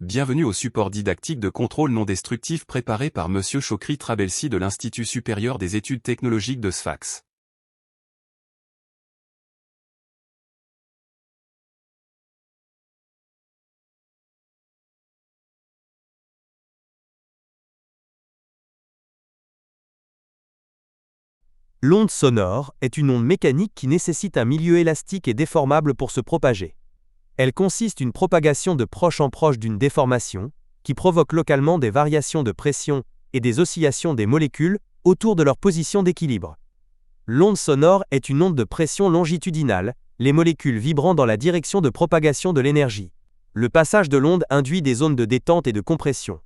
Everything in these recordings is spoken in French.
Bienvenue au support didactique de contrôle non destructif préparé par Monsieur Chokri Trabelsi de l'Institut supérieur des études technologiques de Sfax. L'onde sonore est une onde mécanique qui nécessite un milieu élastique et déformable pour se propager. Elle consiste une propagation de proche en proche d'une déformation, qui provoque localement des variations de pression et des oscillations des molécules autour de leur position d'équilibre. L'onde sonore est une onde de pression longitudinale, les molécules vibrant dans la direction de propagation de l'énergie. Le passage de l'onde induit des zones de détente et de compression.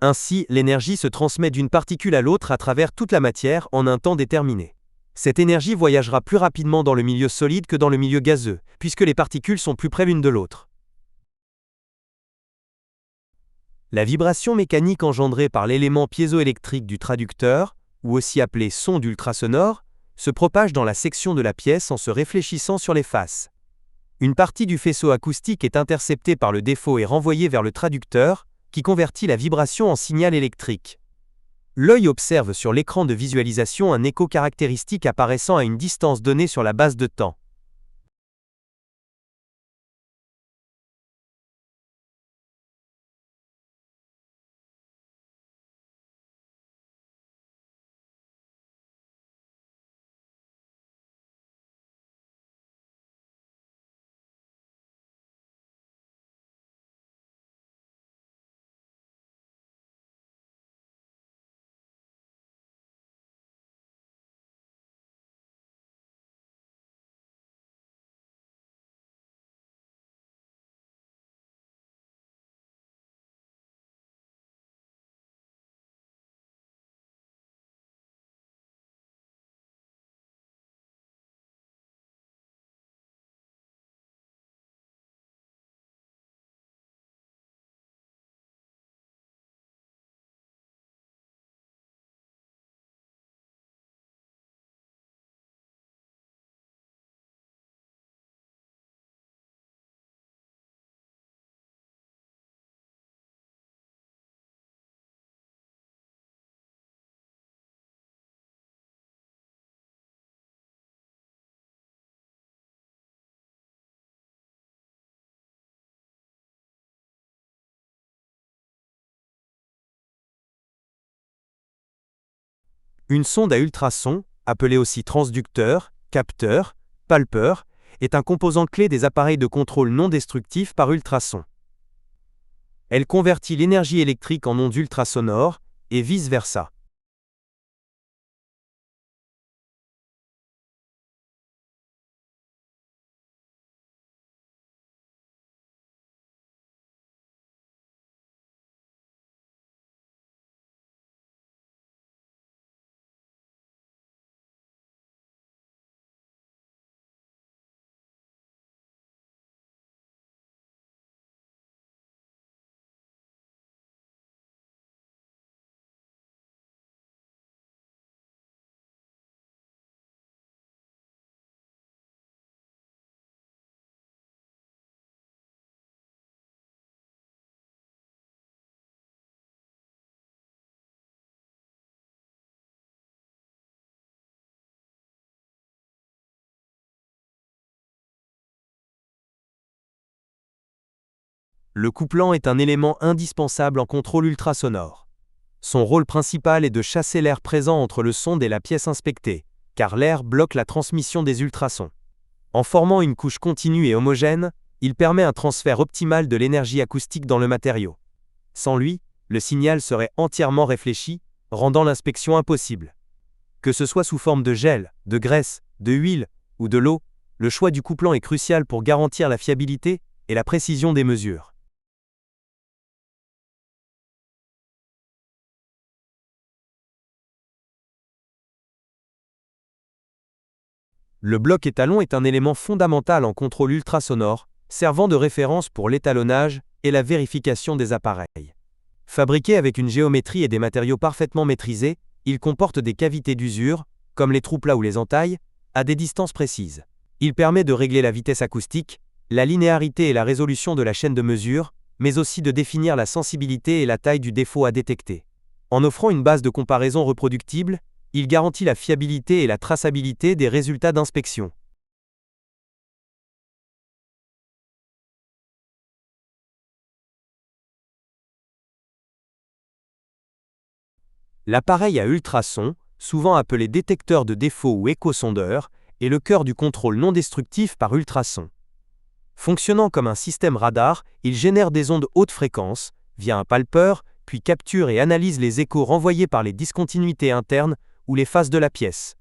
Ainsi, l'énergie se transmet d'une particule à l'autre à travers toute la matière en un temps déterminé. Cette énergie voyagera plus rapidement dans le milieu solide que dans le milieu gazeux, puisque les particules sont plus près l'une de l'autre. La vibration mécanique engendrée par l'élément piézoélectrique du traducteur, ou aussi appelé son d'ultrasonore, se propage dans la section de la pièce en se réfléchissant sur les faces. Une partie du faisceau acoustique est interceptée par le défaut et renvoyée vers le traducteur, qui convertit la vibration en signal électrique. L'œil observe sur l'écran de visualisation un écho caractéristique apparaissant à une distance donnée sur la base de temps. Une sonde à ultrasons, appelée aussi transducteur, capteur, palpeur, est un composant clé des appareils de contrôle non destructifs par ultrasons. Elle convertit l'énergie électrique en ondes ultrasonores, et vice-versa. Le couplant est un élément indispensable en contrôle ultrasonore. Son rôle principal est de chasser l'air présent entre le sonde et la pièce inspectée, car l'air bloque la transmission des ultrasons. En formant une couche continue et homogène, il permet un transfert optimal de l'énergie acoustique dans le matériau. Sans lui, le signal serait entièrement réfléchi, rendant l'inspection impossible. Que ce soit sous forme de gel, de graisse, de huile ou de l'eau, le choix du couplant est crucial pour garantir la fiabilité et la précision des mesures. Le bloc étalon est un élément fondamental en contrôle ultrasonore, servant de référence pour l'étalonnage et la vérification des appareils. Fabriqué avec une géométrie et des matériaux parfaitement maîtrisés, il comporte des cavités d'usure, comme les trous plats ou les entailles, à des distances précises. Il permet de régler la vitesse acoustique, la linéarité et la résolution de la chaîne de mesure, mais aussi de définir la sensibilité et la taille du défaut à détecter. En offrant une base de comparaison reproductible, il garantit la fiabilité et la traçabilité des résultats d'inspection. L'appareil à ultrasons, souvent appelé détecteur de défaut ou échosondeur, est le cœur du contrôle non destructif par ultrasons. Fonctionnant comme un système radar, il génère des ondes haute fréquence, via un palpeur, puis capture et analyse les échos renvoyés par les discontinuités internes ou les faces de la pièce.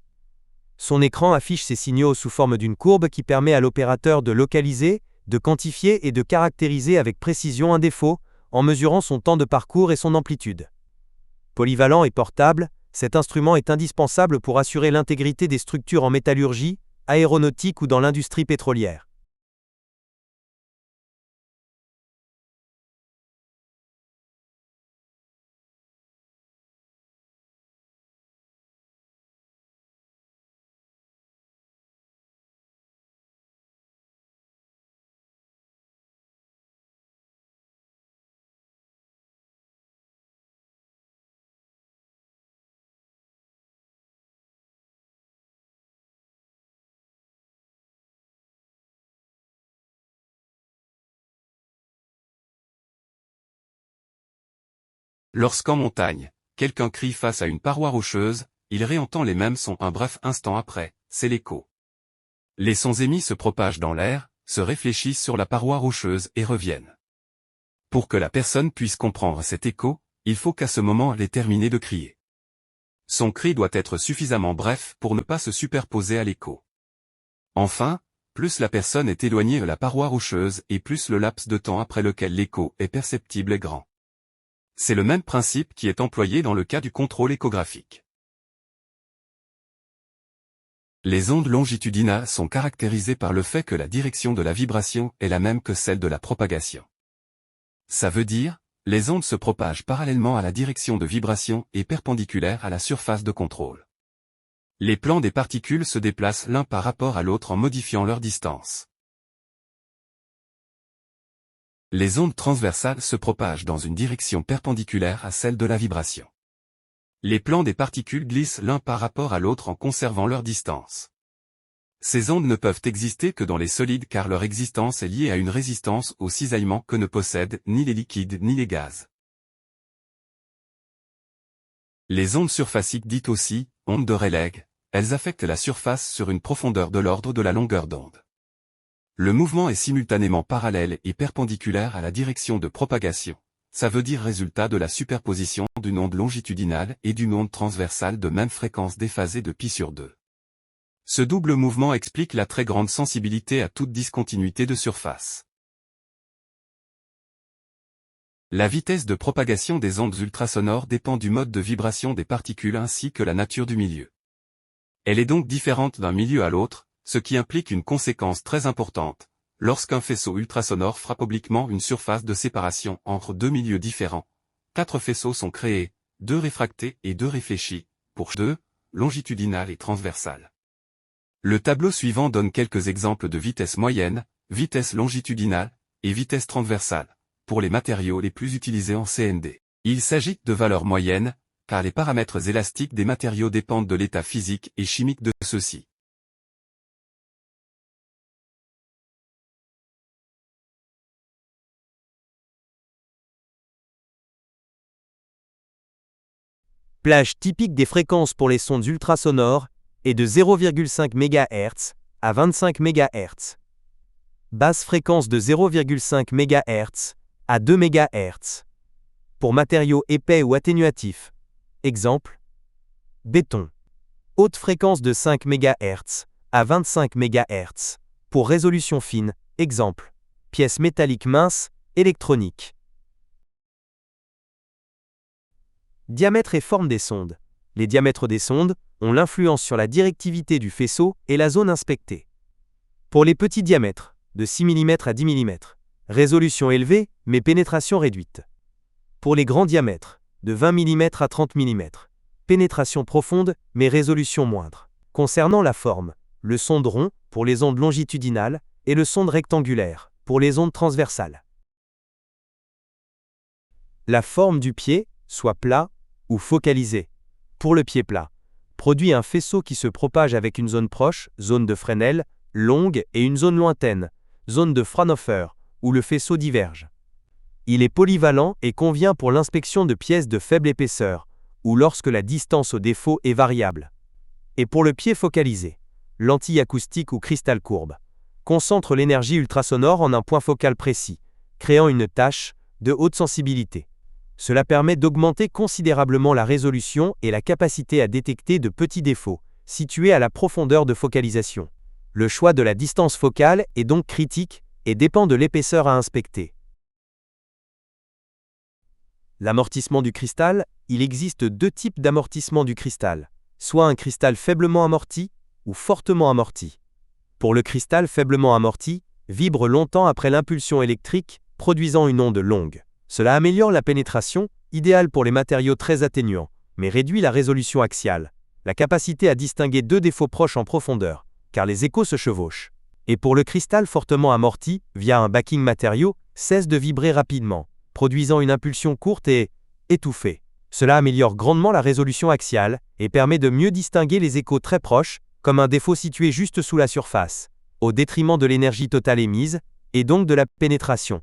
Son écran affiche ces signaux sous forme d'une courbe qui permet à l'opérateur de localiser, de quantifier et de caractériser avec précision un défaut, en mesurant son temps de parcours et son amplitude. Polyvalent et portable, cet instrument est indispensable pour assurer l'intégrité des structures en métallurgie, aéronautique ou dans l'industrie pétrolière. Lorsqu'en montagne, quelqu'un crie face à une paroi rocheuse, il réentend les mêmes sons un bref instant après, c'est l'écho. Les sons émis se propagent dans l'air, se réfléchissent sur la paroi rocheuse et reviennent. Pour que la personne puisse comprendre cet écho, il faut qu'à ce moment elle ait terminé de crier. Son cri doit être suffisamment bref pour ne pas se superposer à l'écho. Enfin, plus la personne est éloignée de la paroi rocheuse et plus le laps de temps après lequel l'écho est perceptible est grand. C'est le même principe qui est employé dans le cas du contrôle échographique. Les ondes longitudinales sont caractérisées par le fait que la direction de la vibration est la même que celle de la propagation. Ça veut dire, les ondes se propagent parallèlement à la direction de vibration et perpendiculaires à la surface de contrôle. Les plans des particules se déplacent l'un par rapport à l'autre en modifiant leur distance. Les ondes transversales se propagent dans une direction perpendiculaire à celle de la vibration. Les plans des particules glissent l'un par rapport à l'autre en conservant leur distance. Ces ondes ne peuvent exister que dans les solides car leur existence est liée à une résistance au cisaillement que ne possèdent ni les liquides ni les gaz. Les ondes surfaciques dites aussi ondes de Rayleigh, elles affectent la surface sur une profondeur de l'ordre de la longueur d'onde. Le mouvement est simultanément parallèle et perpendiculaire à la direction de propagation, ça veut dire résultat de la superposition d'une onde longitudinale et d'une onde transversale de même fréquence déphasée de π/2. Ce double mouvement explique la très grande sensibilité à toute discontinuité de surface. La vitesse de propagation des ondes ultrasonores dépend du mode de vibration des particules ainsi que la nature du milieu. Elle est donc différente d'un milieu à l'autre, ce qui implique une conséquence très importante. Lorsqu'un faisceau ultrasonore frappe obliquement une surface de séparation entre deux milieux différents, 4 faisceaux sont créés, 2 réfractés et 2 réfléchis, pour 2, longitudinal et transversal. Le tableau suivant donne quelques exemples de vitesse moyenne, vitesse longitudinale et vitesse transversale, pour les matériaux les plus utilisés en CND. Il s'agit de valeurs moyennes, car les paramètres élastiques des matériaux dépendent de l'état physique et chimique de ceux-ci. Plage typique des fréquences pour les sondes ultrasonores est de 0,5 MHz à 25 MHz. Basse fréquence de 0,5 MHz à 2 MHz. Pour matériaux épais ou atténuatifs. Exemple. Béton. Haute fréquence de 5 MHz à 25 MHz. Pour résolution fine. Exemple. Pièces métalliques minces, électroniques. Diamètre et forme des sondes. Les diamètres des sondes ont l'influence sur la directivité du faisceau et la zone inspectée. Pour les petits diamètres, de 6 mm à 10 mm, résolution élevée, mais pénétration réduite. Pour les grands diamètres, de 20 mm à 30 mm, pénétration profonde, mais résolution moindre. Concernant la forme, le sonde rond, pour les ondes longitudinales, et le sonde rectangulaire, pour les ondes transversales. La forme du pied, soit plat ou focalisé. Pour le pied plat, produit un faisceau qui se propage avec une zone proche, zone de Fresnel, longue et une zone lointaine, zone de Fraunhofer, où le faisceau diverge. Il est polyvalent et convient pour l'inspection de pièces de faible épaisseur, ou lorsque la distance au défaut est variable. Et pour le pied focalisé, lentille acoustique ou cristal courbe, concentre l'énergie ultrasonore en un point focal précis, créant une tâche de haute sensibilité. Cela permet d'augmenter considérablement la résolution et la capacité à détecter de petits défauts, situés à la profondeur de focalisation. Le choix de la distance focale est donc critique et dépend de l'épaisseur à inspecter. L'amortissement du cristal, il existe deux types d'amortissement du cristal, soit un cristal faiblement amorti ou fortement amorti. Pour le cristal faiblement amorti, vibre longtemps après l'impulsion électrique, produisant une onde longue. Cela améliore la pénétration, idéale pour les matériaux très atténuants, mais réduit la résolution axiale, la capacité à distinguer deux défauts proches en profondeur, car les échos se chevauchent. Et pour le cristal fortement amorti, via un backing matériau, cesse de vibrer rapidement, produisant une impulsion courte et étouffée. Cela améliore grandement la résolution axiale et permet de mieux distinguer les échos très proches, comme un défaut situé juste sous la surface, au détriment de l'énergie totale émise, et donc de la pénétration.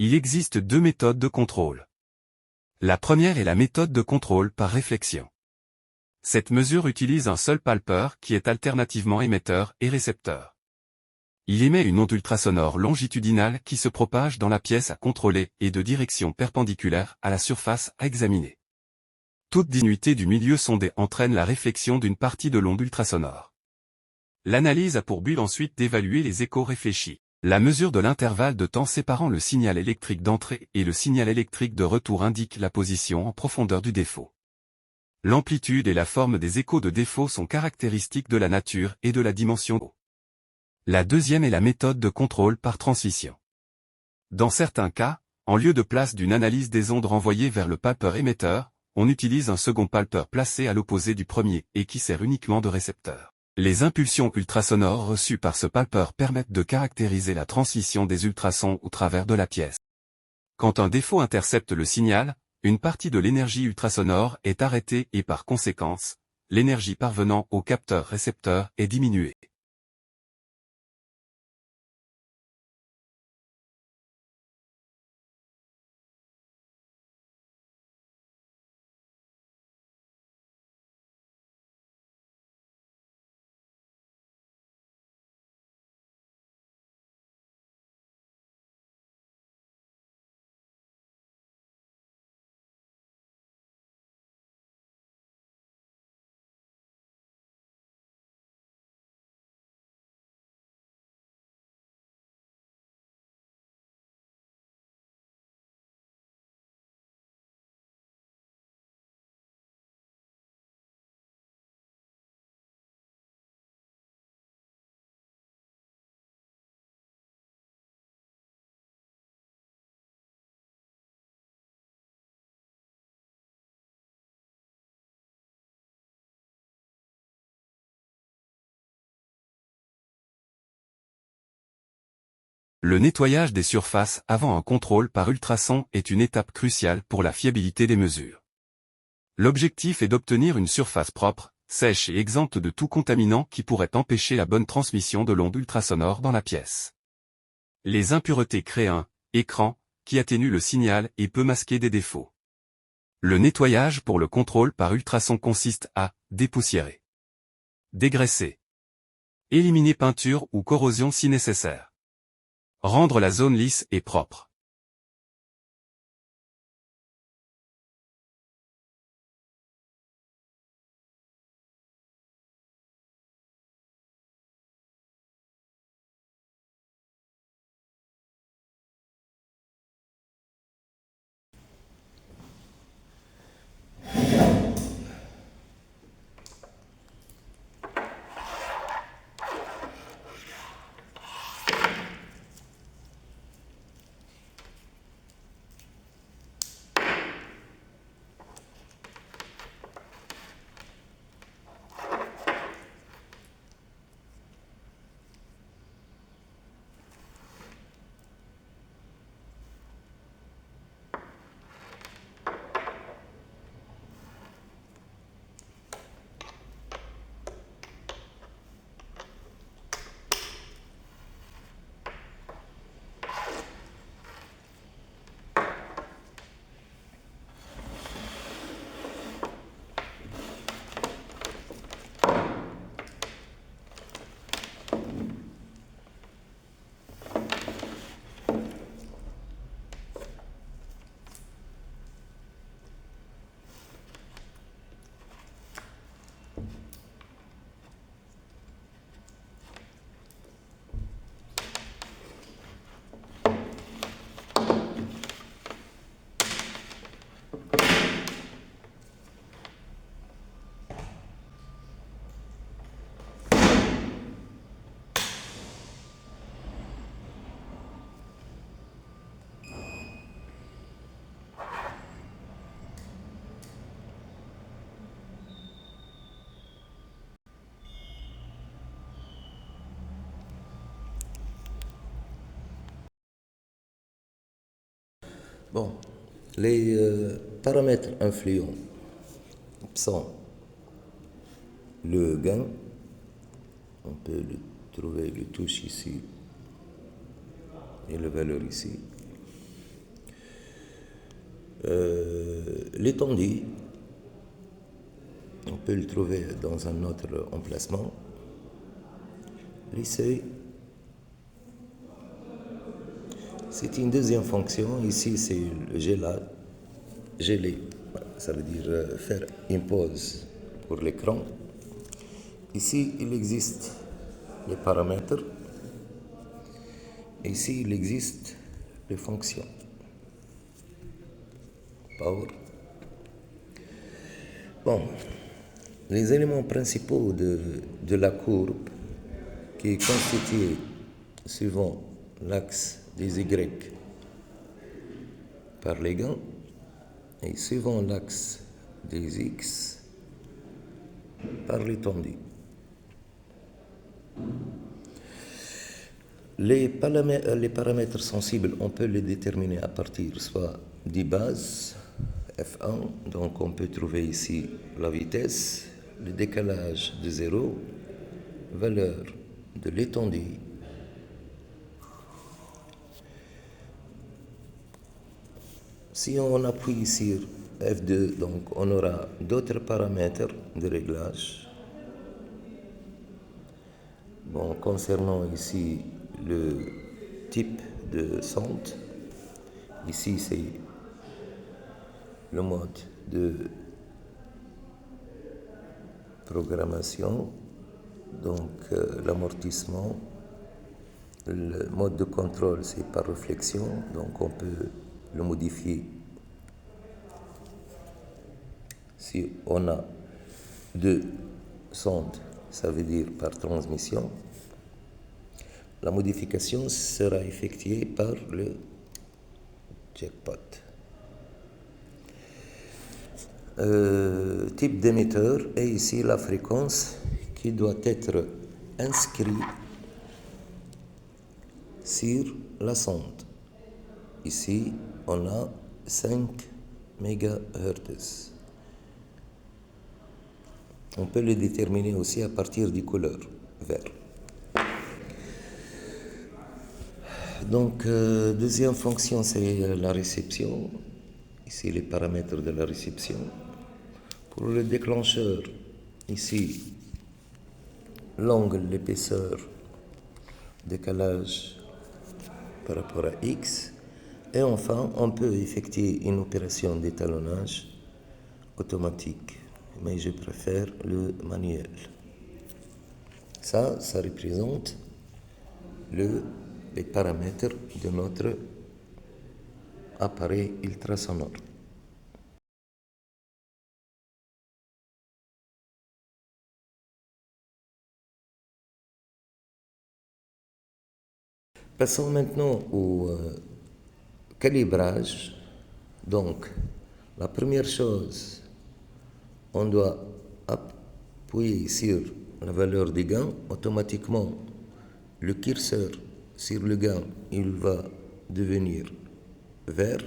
Il existe deux méthodes de contrôle. La première est la méthode de contrôle par réflexion. Cette mesure utilise un seul palpeur qui est alternativement émetteur et récepteur. Il émet une onde ultrasonore longitudinale qui se propage dans la pièce à contrôler et de direction perpendiculaire à la surface à examiner. Toute dinuité du milieu sondé entraîne la réflexion d'une partie de l'onde ultrasonore. L'analyse a pour but ensuite d'évaluer les échos réfléchis. La mesure de l'intervalle de temps séparant le signal électrique d'entrée et le signal électrique de retour indique la position en profondeur du défaut. L'amplitude et la forme des échos de défaut sont caractéristiques de la nature et de la dimension O. La deuxième est la méthode de contrôle par transmission. Dans certains cas, en lieu de place d'une analyse des ondes renvoyées vers le palpeur émetteur, on utilise un second palpeur placé à l'opposé du premier et qui sert uniquement de récepteur. Les impulsions ultrasonores reçues par ce palpeur permettent de caractériser la transmission des ultrasons au travers de la pièce. Quand un défaut intercepte le signal, une partie de l'énergie ultrasonore est arrêtée et par conséquence, l'énergie parvenant au capteur récepteur est diminuée. Le nettoyage des surfaces avant un contrôle par ultrasons est une étape cruciale pour la fiabilité des mesures. L'objectif est d'obtenir une surface propre, sèche et exempte de tout contaminant qui pourrait empêcher la bonne transmission de l'onde ultrasonore dans la pièce. Les impuretés créent un écran qui atténue le signal et peut masquer des défauts. Le nettoyage pour le contrôle par ultrasons consiste à dépoussiérer, dégraisser, éliminer peinture ou corrosion si nécessaire, rendre la zone lisse et propre. Bon, les paramètres influents sont le gain, on peut trouver le touche ici et la valeur ici. L'étendue, on peut le trouver dans un autre emplacement. Les seuils, c'est une deuxième fonction. Ici, c'est le gelé, ça veut dire faire une pause pour l'écran. Ici, il existe les paramètres. Ici, il existe les fonctions. Power. Bon, les éléments principaux de la courbe, qui est constituée suivant l'axe des Y par les gains et suivant l'axe des X par l'étendue. Les paramètres sensibles, on peut les déterminer à partir soit des bases F1, donc on peut trouver ici la vitesse, le décalage de 0, valeur de l'étendue, si on appuie sur F2, donc on aura d'autres paramètres de réglage. Bon, concernant ici le type de sonde, ici c'est le mode de programmation, donc l'amortissement. Le mode de contrôle, c'est par réflexion, donc on peut le modifier si on a deux sondes, ça veut dire par transmission. La modification sera effectuée par le jackpot. Type d'émetteur et ici la fréquence qui doit être inscrite sur la sonde. Ici, on a 5 MHz. On peut le déterminer aussi à partir du couleur vert. Donc, deuxième fonction, c'est la réception. Ici, les paramètres de la réception. Pour le déclencheur, ici, l'angle, l'épaisseur, décalage par rapport à X. Et enfin, on peut effectuer une opération d'étalonnage automatique, mais je préfère le manuel. Ça représente les paramètres de notre appareil ultrasonore. Passons maintenant au calibrage. Donc, la première chose, on doit appuyer sur la valeur des gains. Automatiquement, le curseur sur le gain, il va devenir vert.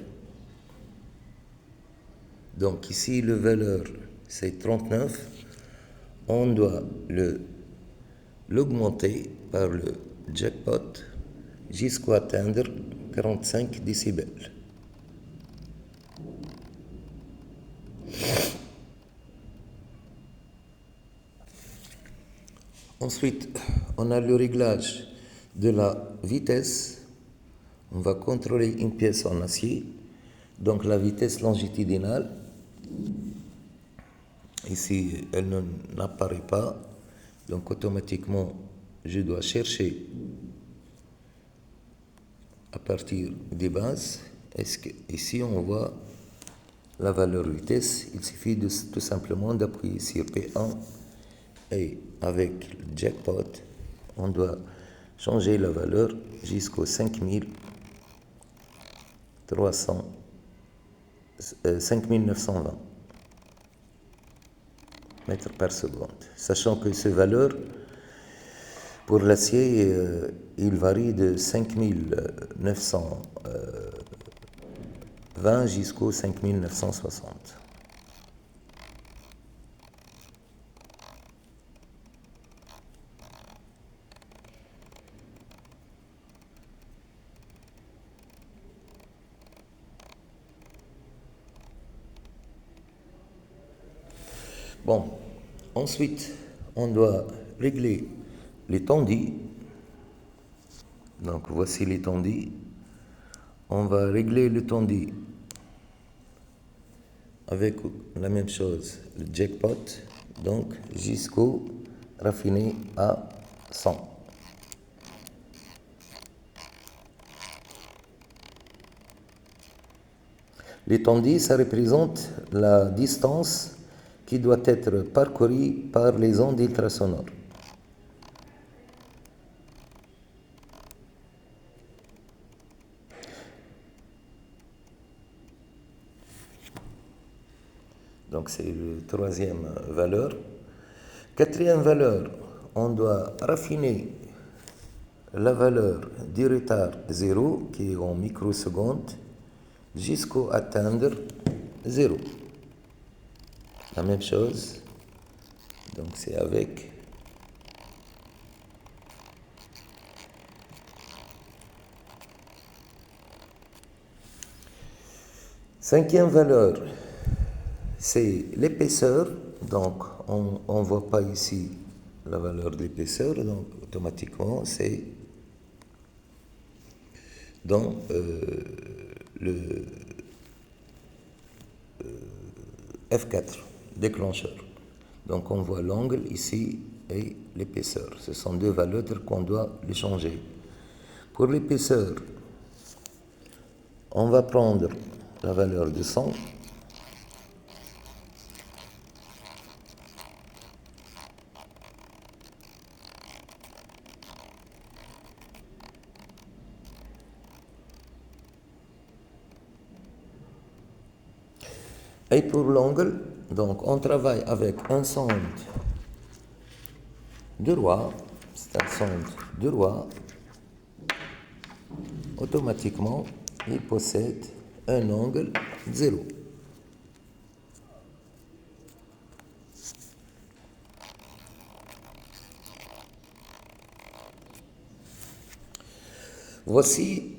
Donc ici, la valeur, c'est 39. On doit l'augmenter par le jackpot jusqu'à atteindre 45 décibels. Ensuite, on a le réglage de la vitesse. On va contrôler une pièce en acier. Donc la vitesse longitudinale, ici, elle n'apparaît pas. Donc automatiquement, je dois chercher à partir des bases. Ici, on voit la valeur vitesse. Il suffit tout simplement d'appuyer sur P1 et avec le jackpot, on doit changer la valeur jusqu'au 5920 mètres par seconde. Sachant que ces valeurs, pour l'acier, il varie de 5900 20 jusqu'au 5960. Bon, ensuite, on doit régler les tendus. Donc, voici les tendus. On va régler le tendu avec la même chose, le jackpot, donc jusqu'au raffiné à 100. Les tendus, ça représente la distance qui doit être parcourue par les ondes ultrasonores. Donc c'est la troisième valeur. Quatrième valeur, on doit raffiner la valeur du retard 0 qui est en microsecondes jusqu'à atteindre 0. La même chose, donc c'est avec cinquième valeur, c'est l'épaisseur. Donc on ne voit pas ici la valeur de l'épaisseur, donc automatiquement c'est dans le F4, déclencheur. Donc on voit l'angle ici et l'épaisseur. Ce sont deux valeurs qu'on doit les changer. Pour l'épaisseur, on va prendre la valeur de 100. Et pour l'angle, donc on travaille avec un sonde de roi, c'est un sonde de roi. Automatiquement, il possède un angle 0. Voici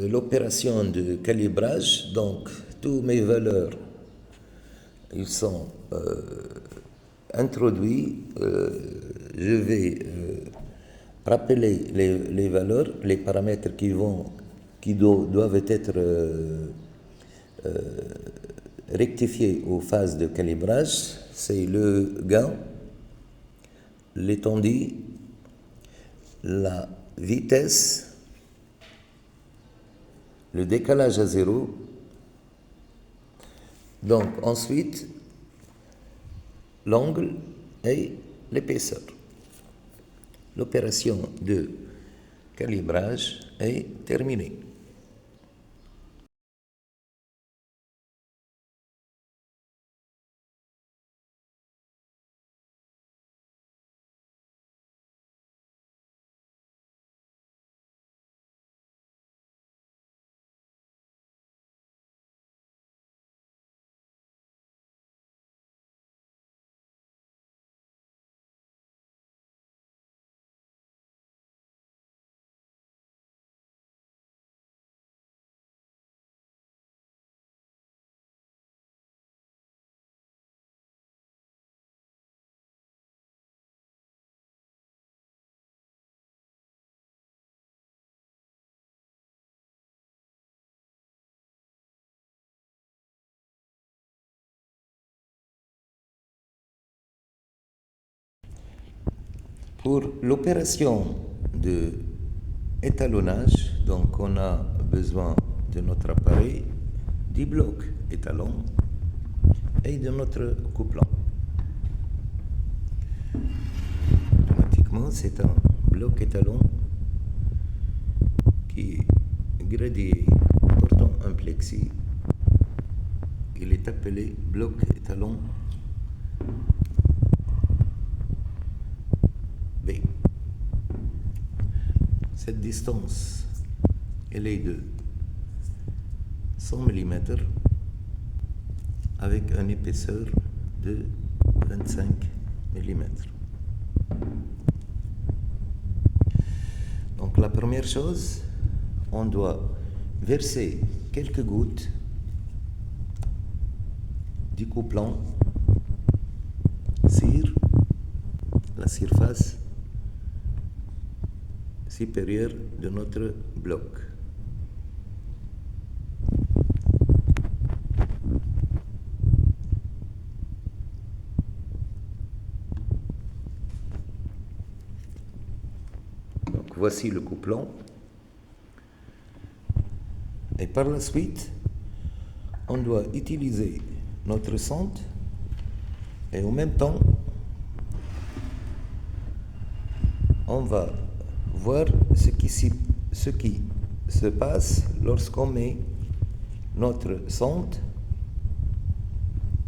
l'opération de calibrage. Donc, toutes mes valeurs, ils sont introduits. Je vais rappeler les valeurs, les paramètres qui doivent être rectifiés aux phases de calibrage. C'est le gain, l'étendue, la vitesse, le décalage à 0. Donc ensuite, l'angle et l'épaisseur. L'opération de calibrage est terminée. Pour l'opération de étalonnage, donc on a besoin de notre appareil, du bloc étalon et de notre couplant. Automatiquement, c'est un bloc étalon qui est gradé portant un plexi. Il est appelé bloc étalon B. Cette distance, elle est de 100 mm avec une épaisseur de 25 mm. Donc la première chose, on doit verser quelques gouttes du couplant sur la surface supérieure de notre bloc. Donc voici le couplant. Et par la suite, on doit utiliser notre sonde et en même temps, on va voir ce qui se passe lorsqu'on met notre sonde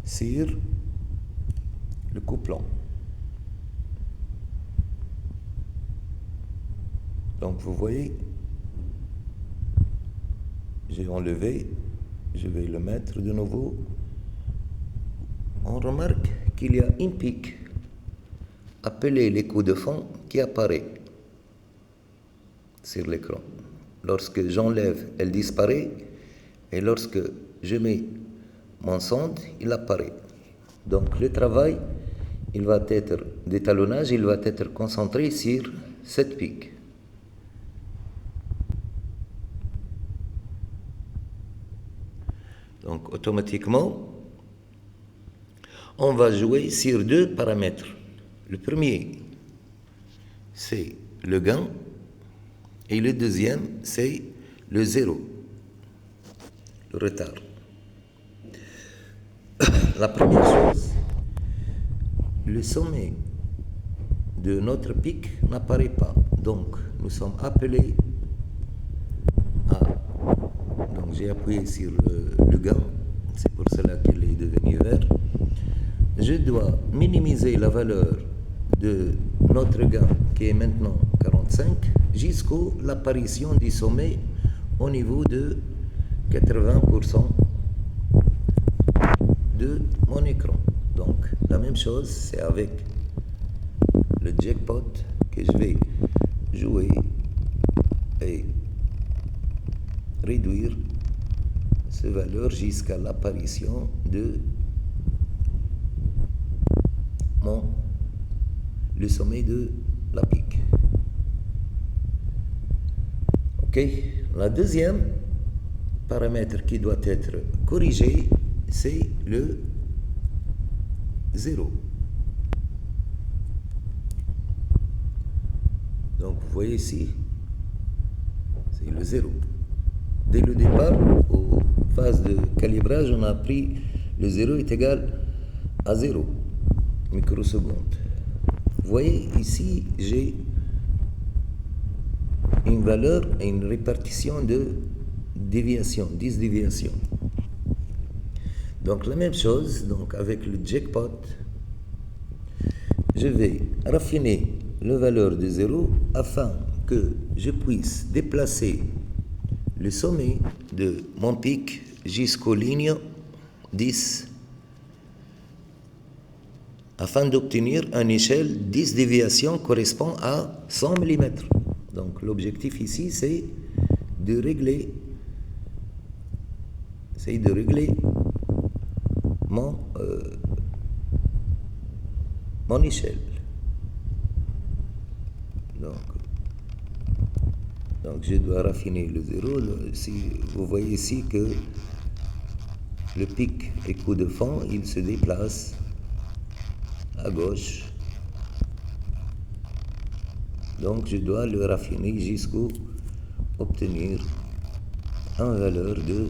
sur le couplant. Donc vous voyez, j'ai enlevé, je vais le mettre de nouveau. On remarque qu'il y a une pique appelée l'écho de fond qui apparaît sur l'écran. Lorsque j'enlève, elle disparaît, et lorsque je mets mon sonde, il apparaît. Donc le travail, il va être d'étalonnage, il va être concentré sur cette pique. Donc automatiquement, on va jouer sur deux paramètres. Le premier, c'est le gain, et le deuxième, c'est le zéro, le retard. La première chose, le sommet de notre pic n'apparaît pas. Donc, nous sommes appelés à... Donc, j'ai appuyé sur le gain, c'est pour cela qu'il est devenu vert. Je dois minimiser la valeur de notre gain qui est maintenant 45 jusqu'à l'apparition du sommet au niveau de 80% de mon écran. Donc la même chose, c'est avec le jackpot que je vais jouer et réduire ces valeurs jusqu'à l'apparition de le sommet de la pique. Ok, la deuxième paramètre qui doit être corrigé, c'est le 0. Donc vous voyez ici, c'est le 0. Dès le départ, aux phases de calibrage, on a pris le 0 est égal à 0 microsecondes. Vous voyez ici, j'ai une valeur et une répartition de déviation, 10 déviations. Donc la même chose, donc avec le jackpot, je vais raffiner la valeur de 0 afin que je puisse déplacer le sommet de mon pic jusqu'aux lignes 10 afin d'obtenir une échelle 10 déviations correspond à 100 mm. Donc l'objectif ici, c'est de régler mon échelle. Donc je dois raffiner le 0. Si vous voyez ici que le pic et coup de fond, il se déplace à gauche. Donc je dois le raffiner jusqu'à obtenir une valeur de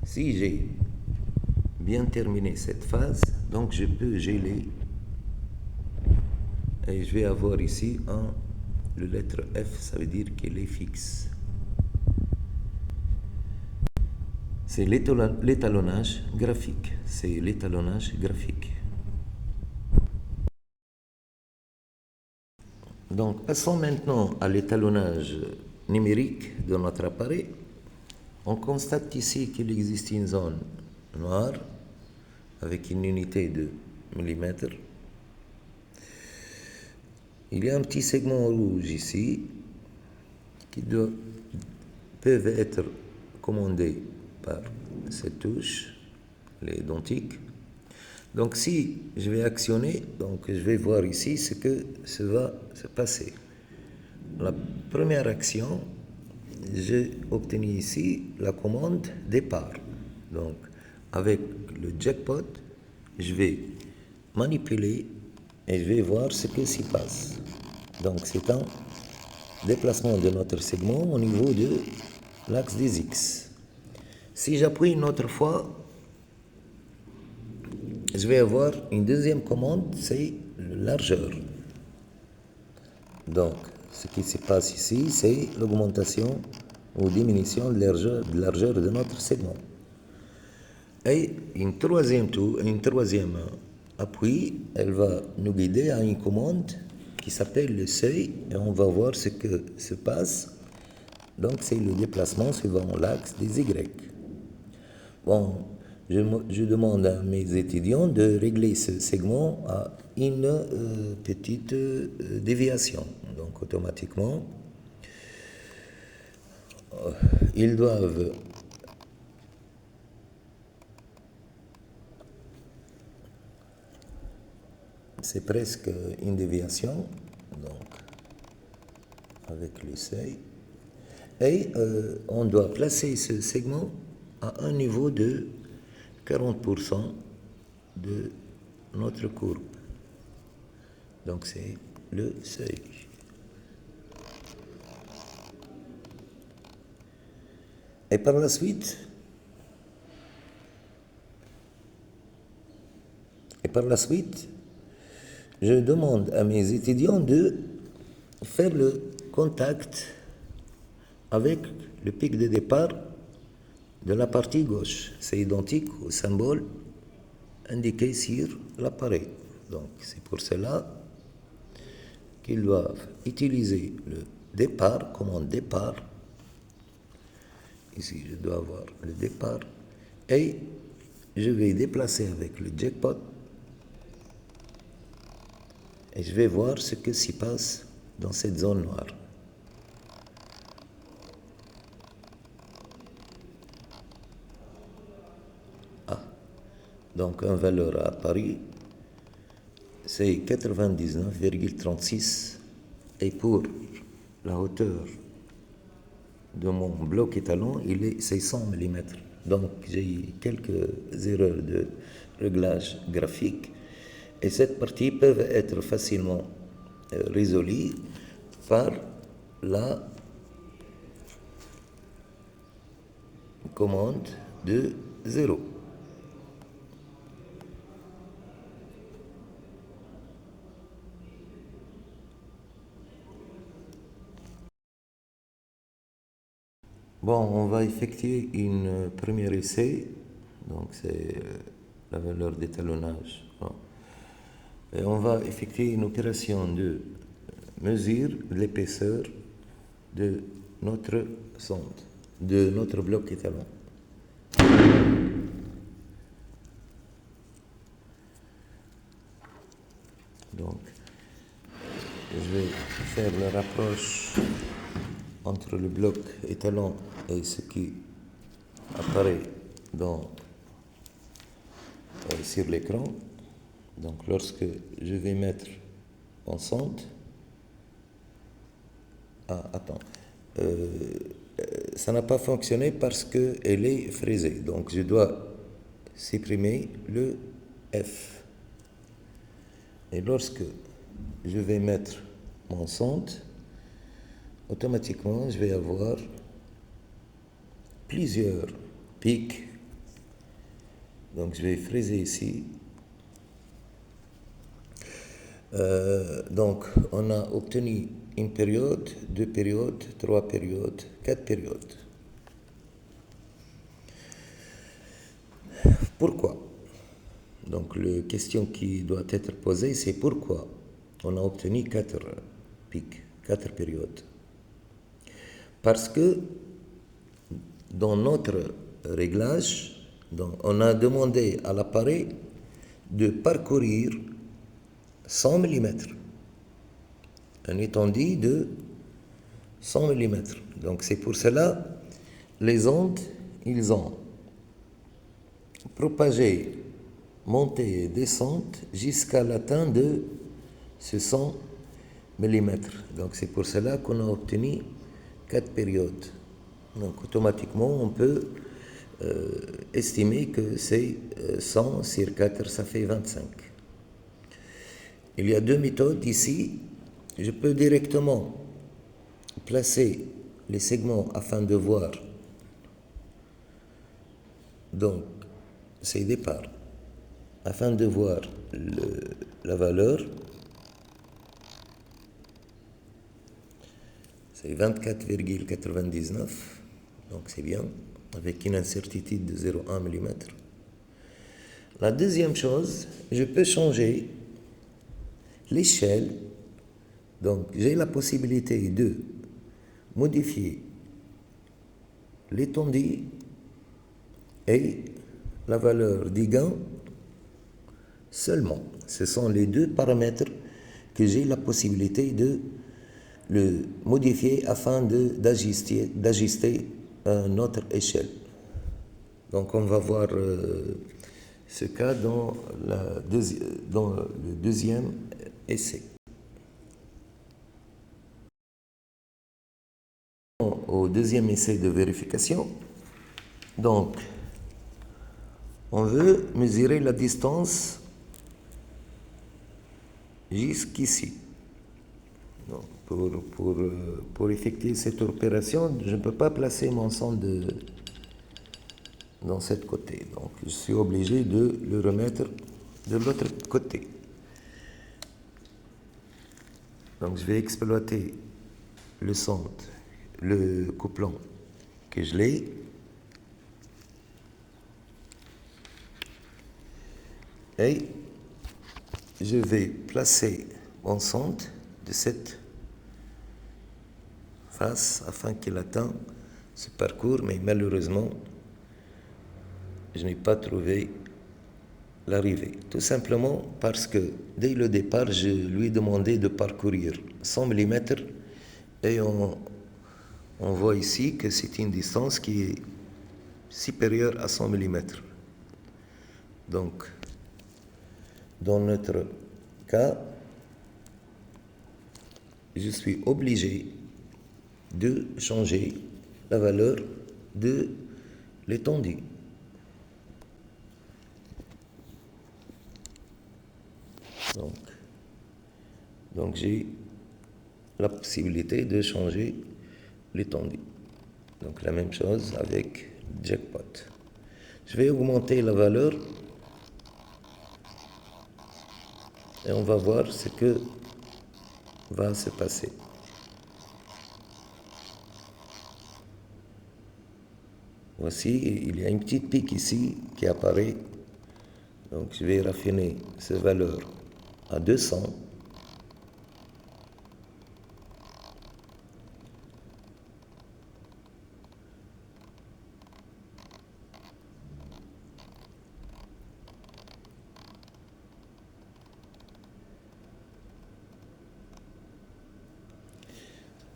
si j'ai bien terminé cette phase, donc je peux geler et je vais avoir ici un la lettre F, ça veut dire qu'elle est fixe. C'est l'étalonnage graphique. C'est l'étalonnage graphique. Donc, passons maintenant à l'étalonnage numérique de notre appareil. On constate ici qu'il existe une zone noire avec une unité de millimètres. Il y a un petit segment rouge ici qui peuvent être commandés par cette touche, les identiques. Donc si je vais actionner, donc je vais voir ici ce que ça va se passer. La première action, j'ai obtenu ici la commande départ. Donc avec le jackpot, je vais manipuler et je vais voir ce que s'y passe. Donc c'est un déplacement de notre segment au niveau de l'axe des X. Si j'appuie une autre fois, je vais avoir une deuxième commande, c'est la largeur. Donc, ce qui se passe ici, c'est l'augmentation ou diminution de largeur de notre segment. Et une troisième appui, elle va nous guider à une commande qui s'appelle le seuil, et on va voir ce que se passe. Donc, c'est le déplacement suivant l'axe des Y. Bon, je demande à mes étudiants de régler ce segment à une petite déviation. Donc, automatiquement, ils doivent c'est presque une déviation, donc avec le seuil. Et on doit placer ce segment à un niveau de 40% de notre courbe. Donc c'est le seuil. Et par la suite, je demande à mes étudiants de faire le contact avec le pic de départ de la partie gauche. C'est identique au symbole indiqué sur l'appareil. Donc c'est pour cela qu'ils doivent utiliser le départ, commande départ. Ici je dois avoir le départ et je vais déplacer avec le jackpot et je vais voir ce que s'y passe dans cette zone noire. Donc, une valeur à Paris, c'est 99,36. Et pour la hauteur de mon bloc étalon, il est 600 mm. Donc, j'ai quelques erreurs de réglage graphique. Et cette partie peut être facilement résolues par la commande de 0. Bon, on va effectuer une premier essai, donc c'est la valeur d'étalonnage. Bon. Et on va effectuer une opération de mesure de l'épaisseur de notre sonde, de notre bloc étalon. Donc, je vais faire le rapproche entre le bloc étalon et ce qui apparaît sur l'écran. Donc lorsque je vais mettre en sonde, ça n'a pas fonctionné parce qu'elle est fraisée. Donc je dois supprimer le F. Et lorsque je vais mettre mon sonde, automatiquement, je vais avoir plusieurs pics. Donc, je vais fraiser ici. Donc, on a obtenu une période, deux périodes, trois périodes, quatre périodes. Pourquoi? Donc, la question qui doit être posée, c'est pourquoi on a obtenu quatre pics, quatre périodes. Parce que dans notre réglage, donc, on a demandé à l'appareil de parcourir 100 mm, un étendue de 100 mm. Donc c'est pour cela les ondes, ils ont propagé, monté et descente jusqu'à l'atteinte de ce 100 mm. Donc c'est pour cela qu'on a obtenu 4 périodes. Donc automatiquement on peut estimer que c'est 100 sur 4, ça fait 25. Il y a deux méthodes ici. Je peux directement placer les segments afin de voir donc ces départs, afin de voir la valeur. C'est 24,99, donc c'est bien, avec une incertitude de 0,1 mm. La deuxième chose, je peux changer l'échelle. Donc j'ai la possibilité de modifier l'étendue et la valeur des gains seulement. Ce sont les deux paramètres que j'ai la possibilité de le modifier afin d'ajuster notre échelle. Donc on va voir ce cas dans le deuxième essai. Au deuxième essai de vérification, donc on veut mesurer la distance jusqu'ici. Donc, pour effectuer cette opération, je ne peux pas placer mon sonde dans cette côté. Donc je suis obligé de le remettre de l'autre côté. Donc je vais exploiter le sonde, le couplant que je l'ai. Et je vais placer mon sonde de cette face afin qu'il atteigne ce parcours, mais malheureusement, je n'ai pas trouvé l'arrivée. Tout simplement parce que dès le départ, je lui ai demandé de parcourir 100 mm et on voit ici que c'est une distance qui est supérieure à 100 mm. Donc, dans notre cas, je suis obligé de changer la valeur de l'étendue. Donc j'ai la possibilité de changer l'étendue. Donc la même chose avec Jackpot. Je vais augmenter la valeur et on va voir ce que va se passer. Voici, il y a une petite pique ici qui apparaît. Donc je vais raffiner cette valeur à 200.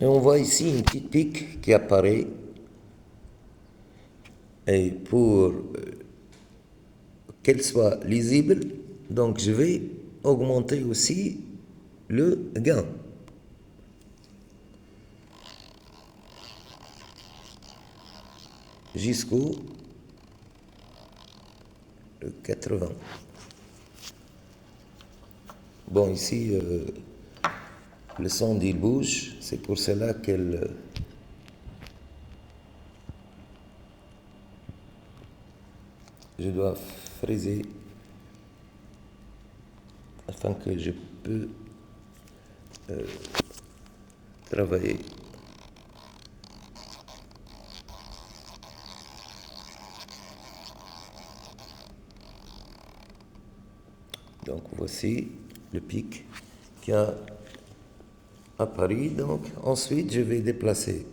Et on voit ici une petite pique qui apparaît. Et pour qu'elle soit lisible, donc je vais augmenter aussi le gain. Jusqu'au 80. Bon, ici, le sonde il bouge, c'est pour cela qu'elle je dois fraiser afin que je peux travailler. Donc voici le pic qui a apparu. Donc ensuite je vais déplacer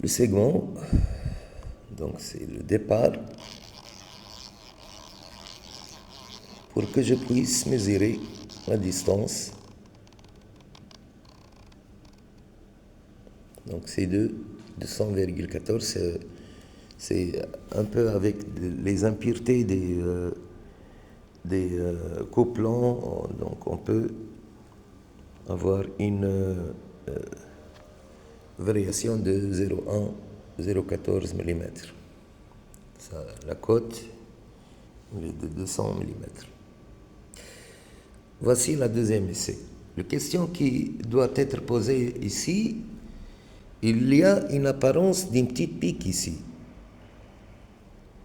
le segment. Donc c'est le départ pour que je puisse mesurer la distance. Donc c'est de 200,14. C'est un peu avec les impuretés des couplants, donc on peut avoir une variation de 0,1-0,14 mm. La cote est de 200 mm. Voici la deuxième essai. La question qui doit être posée ici, il y a une apparence d'une petite pique ici.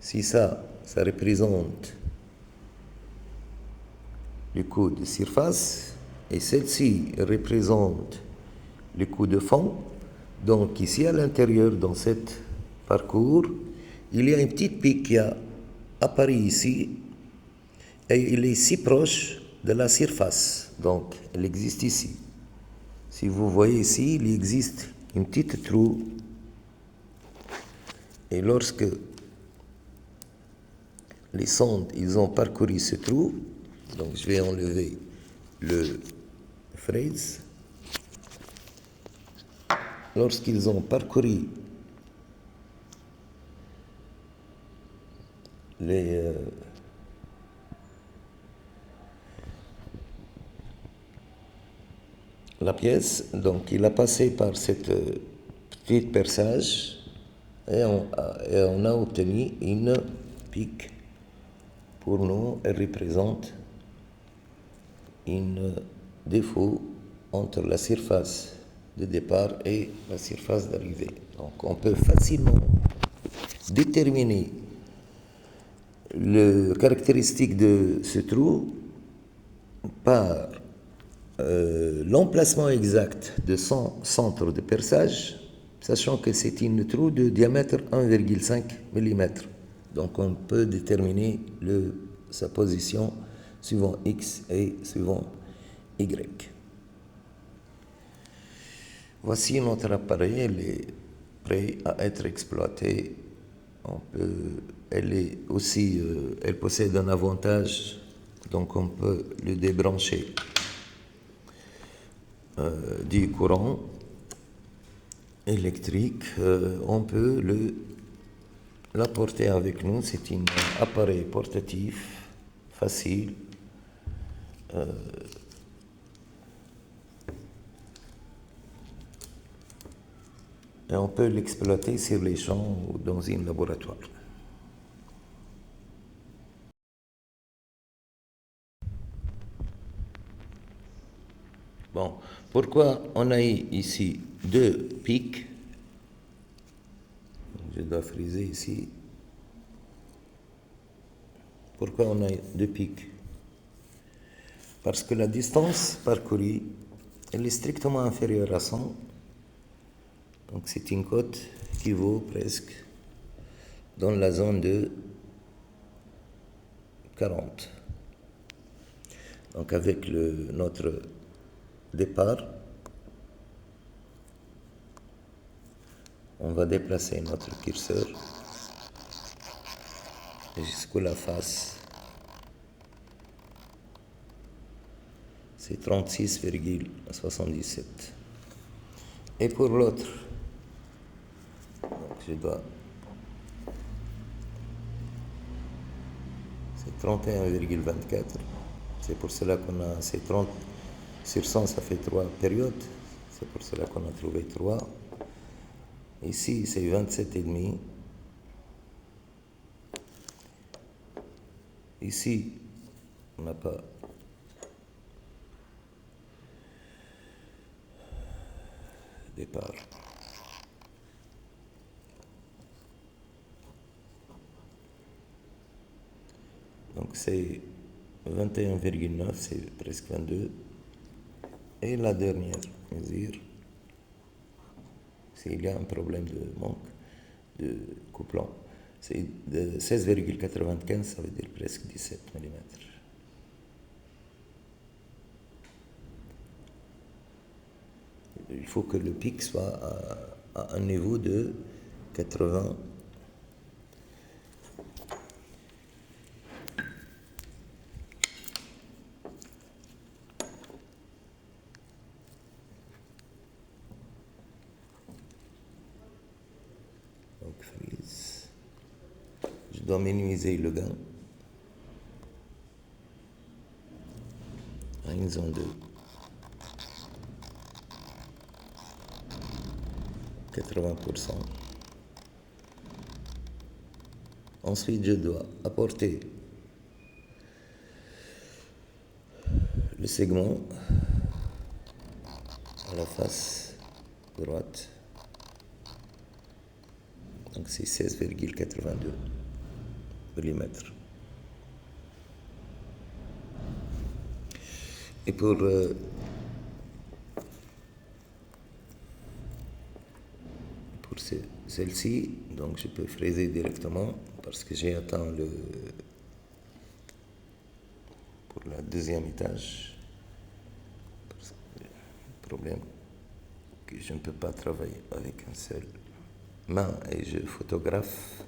Si ça représente le coup de surface et celle-ci représente le coup de fond, donc ici à l'intérieur, dans cet parcours, il y a une petite pique qui a apparu ici et il est si proche de la surface, donc elle existe ici. Si vous voyez ici, il existe une petite trou et lorsque les sondes ils ont parcouru ce trou, donc je vais enlever le fraise. Lorsqu'ils ont parcouru la pièce, donc il a passé par cette petite perçage et on a obtenu une pique. Pour nous, elle représente un défaut entre la surface de départ et la surface d'arrivée. Donc on peut facilement déterminer les caractéristiques de ce trou par l'emplacement exact de son centre de perçage, sachant que c'est un trou de diamètre 1,5 mm. Donc on peut déterminer sa position suivant X et suivant Y. Voici notre appareil, elle est prêt à être exploité. Elle possède un avantage, donc on peut le débrancher du courant électrique. On peut l'apporter avec nous. C'est un appareil portatif, facile. Et on peut l'exploiter sur les champs ou dans un laboratoire. Bon, pourquoi on a ici deux pics? Je dois friser ici. Pourquoi on a deux pics? Parce que la distance parcourue, elle est strictement inférieure à 100. Donc c'est une cote qui vaut presque dans la zone de 40. Donc avec notre départ, on va déplacer notre curseur jusqu'à la face. C'est 36,77. Et pour l'autre, c'est 31,24. C'est pour cela qu'on a ces 30 sur 100, ça fait 3 périodes. C'est pour cela qu'on a trouvé 3. Ici, c'est 27,5. Ici, on n'a pas départ. Donc c'est 21,9, c'est presque 22. Et la dernière mesure, s'il y a un problème de manque de couplant, c'est de 16,95, ça veut dire presque 17 mm. Il faut que le pic soit à un niveau de 80. Donc freeze. Je dois minimiser le gain à une zone de 80%. Ensuite, je dois apporter le segment à la face droite. Donc c'est 16,82 mm. Et pour celle-ci, donc je peux fraiser directement parce que j'ai atteint pour la deuxième étage. Parce que le problème que je ne peux pas travailler avec une seule main et je photographe.